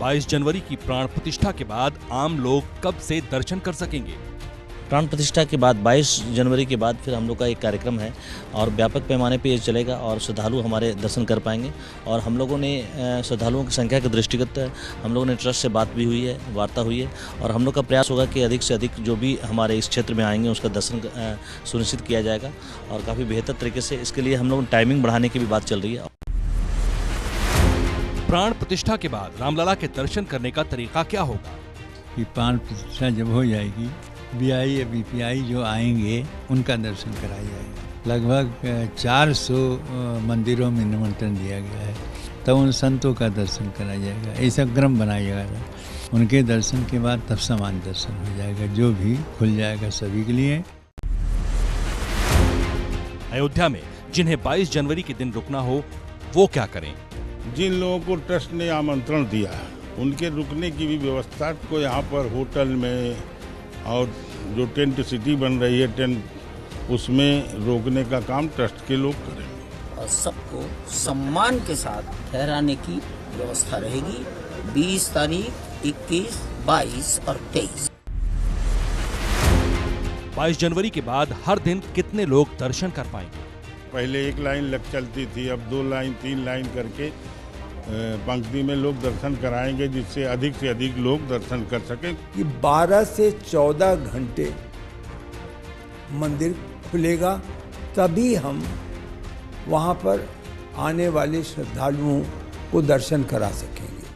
22 जनवरी की प्राण प्रतिष्ठा के बाद आम लोग कब से दर्शन कर सकेंगे? प्राण प्रतिष्ठा के बाद 22 जनवरी के बाद फिर हम लोग का एक कार्यक्रम है और व्यापक पैमाने पे ये चलेगा और श्रद्धालु हमारे दर्शन कर पाएंगे। और हम लोगों ने श्रद्धालुओं की संख्या के दृष्टिगत हम लोगों ने ट्रस्ट से बात भी हुई है, वार्ता हुई है और हम लोग का प्रयास होगा कि अधिक से अधिक जो भी हमारे इस क्षेत्र में आएंगे उसका दर्शन सुनिश्चित किया जाएगा और काफ़ी बेहतर तरीके से इसके लिए हम लोग टाइमिंग बढ़ाने की भी बात चल रही है। प्राण प्रतिष्ठा के बाद रामलला के दर्शन करने का तरीका क्या होगा? कि प्राण प्रतिष्ठा जब हो जाएगी, BI या BPI जो आएंगे उनका दर्शन कराया जाएगा। लगभग 400 मंदिरों में निमंत्रण दिया गया है, तब उन संतों का दर्शन कराया जाएगा। ऐसा क्रम बनाया जाएगा। उनके दर्शन के बाद तब समान दर्शन हो जाएगा, जो भी खुल जाएगा सभी के लिए। अयोध्या में जिन्हें 22 जनवरी के दिन रुकना हो वो क्या करें? जिन लोगों को ट्रस्ट ने आमंत्रण दिया है उनके रुकने की भी व्यवस्था को यहाँ पर होटल में और जो टेंट सिटी बन रही है टेंट उसमें रोकने का काम ट्रस्ट के लोग करें और सबको सम्मान के साथ ठहराने की व्यवस्था रहेगी। 20 तारीख, 21, 22 और 23। 22 जनवरी के बाद हर दिन कितने लोग दर्शन कर पाएंगे? पहले एक लाइन लग चलती थी, अब 2 लाइन 3 लाइन करके पंक्ति में लोग दर्शन कराएंगे, जिससे अधिक लोग दर्शन कर सकें। कि 12 से 14 घंटे मंदिर खुलेगा, तभी हम वहां पर आने वाले श्रद्धालुओं को दर्शन करा सकेंगे।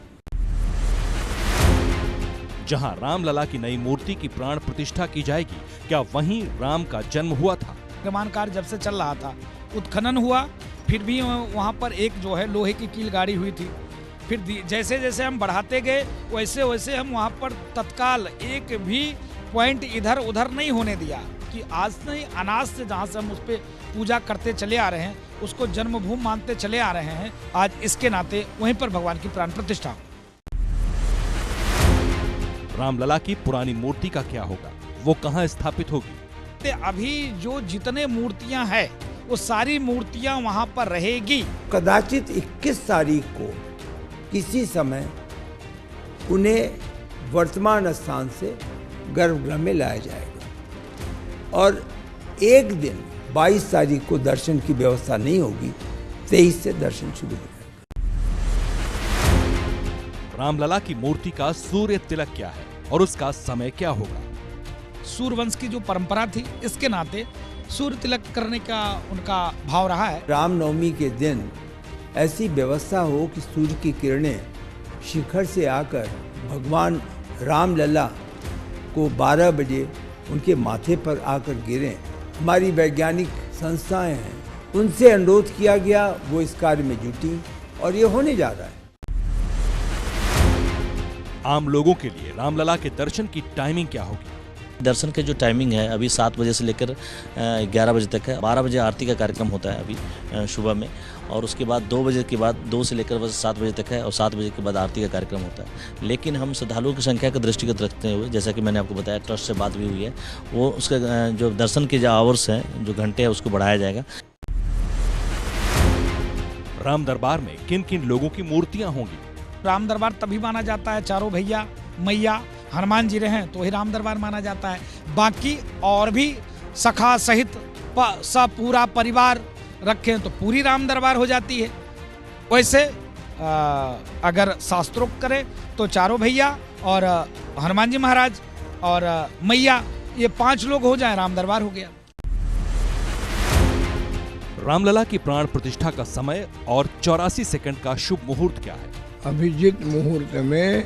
जहां रामलला की नई मूर्ति की प्राण प्रतिष्ठा की जाएगी, क्या वहीं राम का जन्म हुआ था? निर्माण कार्य जब से चल रहा था, उत्खनन हुआ, फिर भी वहाँ पर एक जो है लोहे की कील गाड़ी हुई थी। फिर जैसे जैसे हम बढ़ाते गए वैसे वैसे हम वहाँ पर तत्काल एक भी पॉइंट इधर उधर नहीं होने दिया कि आज नहीं अनाज से जहाँ से हम उस पर पूजा करते चले आ रहे हैं, उसको जन्मभूमि मानते चले आ रहे हैं, आज इसके नाते वहीं पर भगवान की प्राण प्रतिष्ठा। रामलला की पुरानी मूर्ति का क्या होगा? वो कहाँ स्थापित होगी? अभी जो जितने मूर्तियां हैं वो सारी मूर्तियां वहां पर रहेगी। कदाचित 21 तारीख को किसी समय उन्हें वर्तमान स्थान से गर्भगृह में लाया जाएगा और एक दिन 22 तारीख को दर्शन की व्यवस्था नहीं होगी, 23 से दर्शन शुरू हो जाएगा। रामलला की मूर्ति का सूर्य तिलक क्या है और उसका समय क्या होगा? सूर्यवंश की जो परंपरा थी, इसके नाते सूर्य तिलक करने का उनका भाव रहा है। रामनवमी के दिन ऐसी व्यवस्था हो कि सूर्य की किरणें शिखर से आकर भगवान रामलला को 12 बजे उनके माथे पर आकर गिरें। हमारी वैज्ञानिक संस्थाएं हैं, उनसे अनुरोध किया गया, वो इस कार्य में जुटी और ये होने जा रहा है। आम लोगों के लिए रामलला के दर्शन की टाइमिंग क्या होगी? दर्शन के जो टाइमिंग है अभी 7 बजे से लेकर 11 बजे तक है। 12 बजे आरती का कार्यक्रम होता है अभी सुबह में और उसके बाद 2 बजे के बाद 2 से लेकर 7 बजे तक है और 7 बजे के बाद आरती का कार्यक्रम होता है। लेकिन हम श्रद्धालुओं की संख्या का दृष्टिगत रखते हुए, जैसा कि मैंने आपको बताया, ट्रस्ट से बात भी हुई है, वो उसका जो दर्शन के जो आवर्स हैं, जो घंटे हैं, उसको बढ़ाया जाएगा। राम दरबार में किन किन लोगों की मूर्तियां होंगी? राम दरबार तभी माना जाता है चारों भैया मैया हनुमान जी रहे तो ही राम दरबार माना जाता है। बाकी और भी सखा सहित सब पूरा परिवार रखें तो पूरी राम दरबार हो जाती है। वैसे अगर शास्त्रोक्त करें तो चारों भैया और हनुमान जी महाराज और मैया, ये 5 लोग हो जाए, राम दरबार हो गया। रामलला की प्राण प्रतिष्ठा का समय और 84 सेकंड का शुभ मुहूर्त क्या है? अभिजीत मुहूर्त में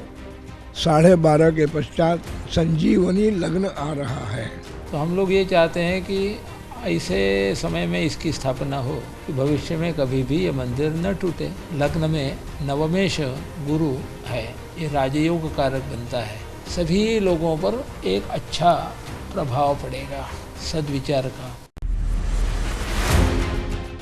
12:30 के पश्चात संजीवनी लग्न आ रहा है। तो हम लोग ये चाहते हैं कि ऐसे समय में इसकी स्थापना हो कि भविष्य में कभी भी ये मंदिर न टूटे। लग्न में नवमेश गुरु है, ये राजयोग कारक बनता है। सभी लोगों पर एक अच्छा प्रभाव पड़ेगा सद्विचार का।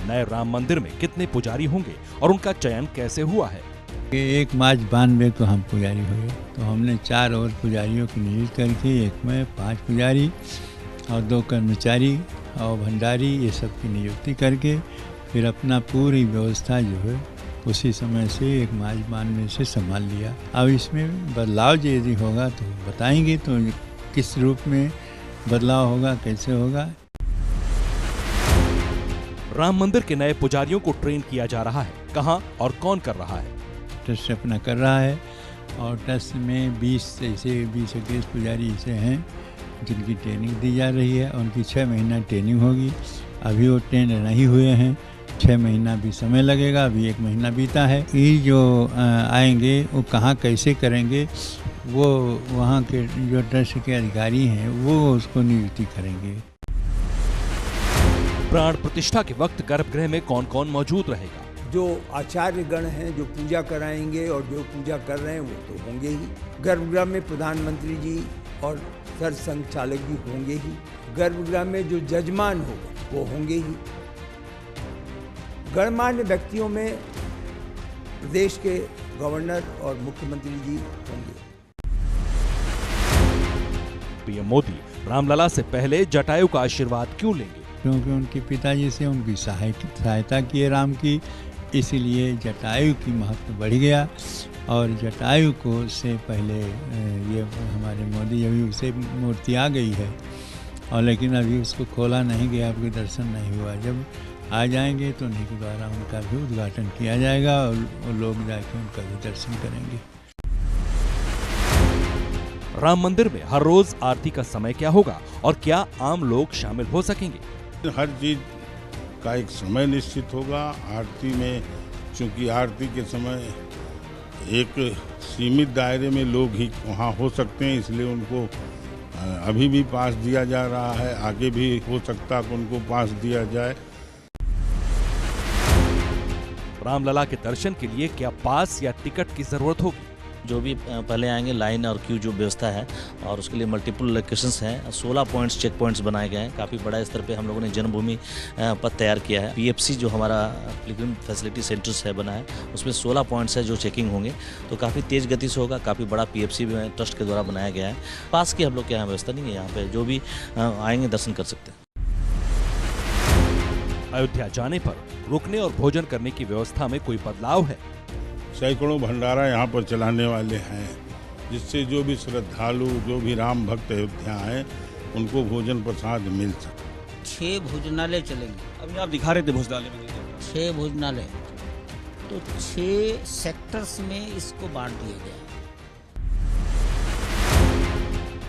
नए राम मंदिर में कितने पुजारी होंगे और उनका चयन कैसे हुआ है? 1 मार्च 92 को हम पुजारी हुए, तो हमने 4 और पुजारियों की नियुक्त करके, एक में 5 पुजारी और 2 कर्मचारी और भंडारी, ये सब की नियुक्ति करके फिर अपना पूरी व्यवस्था जो है उसी समय से एक मेजबान में से संभाल लिया। अब इसमें बदलाव यदि होगा तो बताएंगे, तो किस रूप में बदलाव होगा, कैसे होगा। राम मंदिर के नए पुजारियों को ट्रेन किया जा रहा है, कहां और कौन कर रहा है? ट्रस्ट अपना कर रहा है और ट्रस्ट में 20-21 पुजारी ऐसे हैं जिनकी ट्रेनिंग दी जा रही है। उनकी 6 महीना ट्रेनिंग होगी। अभी वो ट्रेन नहीं हुए हैं, 6 महीना भी समय लगेगा। अभी 1 महीना बीता है। ये जो आएंगे वो कहाँ कैसे करेंगे, वो वहाँ के जो ट्रस्ट के अधिकारी हैं वो उसको नियुक्ति करेंगे। प्राण प्रतिष्ठा के वक्त गर्भगृह में कौन कौन मौजूद रहेगा? जो आचार्य गण हैं जो पूजा कराएंगे और जो पूजा कर रहे हैं वो तो होंगे ही। गर्भगृह में प्रधानमंत्री जी और सरसंघ चालक भी होंगे ही। गर्भगृह में जो जजमान होगा वो होंगे ही। गणमान्य व्यक्तियों में प्रदेश के गवर्नर और मुख्यमंत्री जी होंगे। पीएम मोदी रामलला से पहले जटायु का आशीर्वाद क्यों लेंगे? क्योंकि उनके पिताजी से उनकी सहायता की है राम की, इसलिए जटायु की महत्व बढ़ गया। और जटायु को से पहले ये हमारे मोदी अभी उसे मूर्ति आ गई है और लेकिन अभी उसको खोला नहीं गया, आपके दर्शन नहीं हुआ। जब आ जाएंगे तो उन्हीं के द्वारा उनका भी उद्घाटन किया जाएगा और लोग जाके उनका भी दर्शन करेंगे। राम मंदिर में हर रोज आरती का समय क्या होगा और क्या आम लोग शामिल हो सकेंगे? हर चीज का एक समय निश्चित होगा। आरती में चूंकि आरती के समय एक सीमित दायरे में लोग ही वहाँ हो सकते हैं, इसलिए उनको अभी भी पास दिया जा रहा है। आगे भी हो सकता है कि उनको पास दिया जाए। रामलला के दर्शन के लिए क्या पास या टिकट की जरूरत होगी? जो भी पहले आएंगे लाइन और क्यू जो व्यवस्था है और उसके लिए मल्टीपल लोकेशंस हैं। 16 पॉइंट्स चेक पॉइंट्स बनाए गए हैं। काफ़ी बड़ा स्तर पे हम लोगों ने जन्मभूमि पथ तैयार किया है। पीएफसी जो हमारा पिलग्रिम फैसिलिटी सेंटर्स है बना है, उसमें 16 पॉइंट्स है जो चेकिंग होंगे, तो काफ़ी तेज़ गति से होगा। काफ़ी बड़ा पीएफसी भी ट्रस्ट के द्वारा बनाया गया है। पास की हम लोग के यहाँ व्यवस्था नहीं है, यहाँ पर जो भी आएंगे दर्शन कर सकते हैं। अयोध्या जाने पर रुकने और भोजन करने की व्यवस्था में कोई बदलाव है? सैकड़ों भंडारा यहाँ पर चलाने वाले हैं, जिससे जो भी श्रद्धालु, जो भी राम भक्त अयोध्या हैं, उनको भोजन प्रसाद मिल सके। 6 भोजनालय चलेंगे। अभी आप दिखा रहे थे भोजनालय में, 6 भोजनालय, तो 6 सेक्टर्स में इसको बांट दिया गया।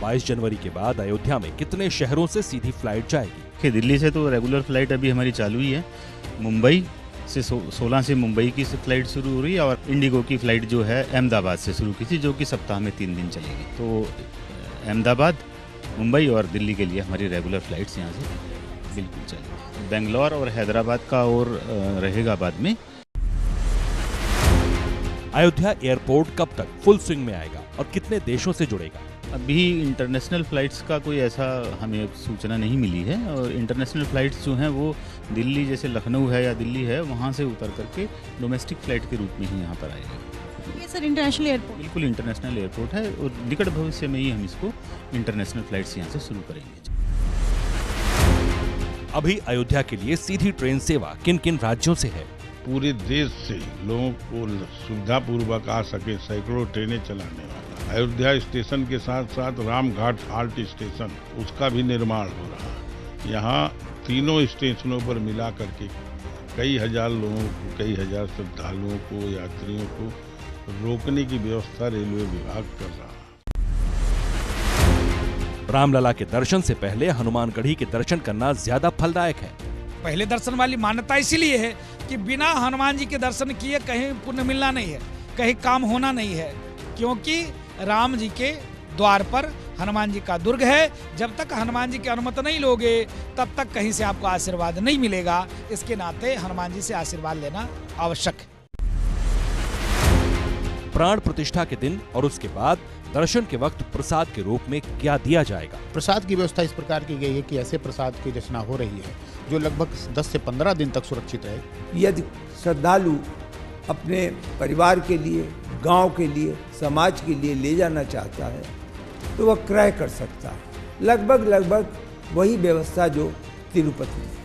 22 जनवरी के बाद अयोध्या में कितने शहरों से सीधी फ्लाइट जाएगी? दिल्ली से तो रेगुलर फ्लाइट अभी हमारी चालू ही है। मुंबई से 16 से मुंबई की फ्लाइट शुरू हो रही है और इंडिगो की फ्लाइट जो है अहमदाबाद से शुरू की थी, जो कि सप्ताह में 3 दिन चलेगी। तो अहमदाबाद, मुंबई और दिल्ली के लिए हमारी रेगुलर फ्लाइट्स यहाँ से बिल्कुल चलेगी। बेंगलोर और हैदराबाद का और रहेगा बाद में। अयोध्या एयरपोर्ट कब तक फुल स्विंग में आएगा और कितने देशों से जुड़ेगा? अभी इंटरनेशनल फ़्लाइट्स का कोई ऐसा हमें सूचना नहीं मिली है। और इंटरनेशनल फ़्लाइट्स जो हैं वो दिल्ली, जैसे लखनऊ है या दिल्ली है, वहाँ से उतर करके डोमेस्टिक फ़्लाइट के रूप में ही यहाँ पर आएगा। ये सर इंटरनेशनल एयरपोर्ट? बिल्कुल इंटरनेशनल एयरपोर्ट है और निकट भविष्य में ही हम इसको इंटरनेशनल फ़्लाइट्स यहाँ से शुरू करेंगे। अभी अयोध्या के लिए सीधी ट्रेन सेवा किन किन राज्यों से है? पूरे देश से लोगों को सुविधापूर्वक आ सके, सैकड़ों ट्रेनें चलाने वाला। अयोध्या स्टेशन के साथ साथ रामघाट हाल्ट स्टेशन, उसका भी निर्माण हो रहा है। यहाँ तीनों स्टेशनों पर मिला करके कई हजार लोगों को, कई हजार श्रद्धालुओं को, यात्रियों को रोकने की व्यवस्था रेलवे विभाग कर रहा है। रामलला के दर्शन से पहले हनुमानगढ़ी के दर्शन करना ज्यादा फलदायक है। पहले दर्शन वाली मान्यता इसीलिए है कि बिना हनुमान जी के दर्शन किए कहीं पुण्य मिलना नहीं है, कहीं काम होना नहीं है, क्योंकि राम जी के द्वार पर हनुमान जी का दुर्ग है। जब तक हनुमान जी की अनुमति नहीं लोगे तब तक कहीं से आपको आशीर्वाद नहीं मिलेगा। इसके नाते हनुमान जी से आशीर्वाद लेना आवश्यक है। प्राण प्रतिष्ठा के दिन और उसके बाद दर्शन के वक्त प्रसाद के रूप में क्या दिया जाएगा? प्रसाद की व्यवस्था इस प्रकार की गई है कि ऐसे प्रसाद की रचना हो रही है जो लगभग 10 से 15 दिन तक सुरक्षित है। यदि श्रद्धालु अपने परिवार के लिए, गांव के लिए, समाज के लिए ले जाना चाहता है तो वह क्रय कर सकता है। लगभग वही व्यवस्था जो तिरुपति में।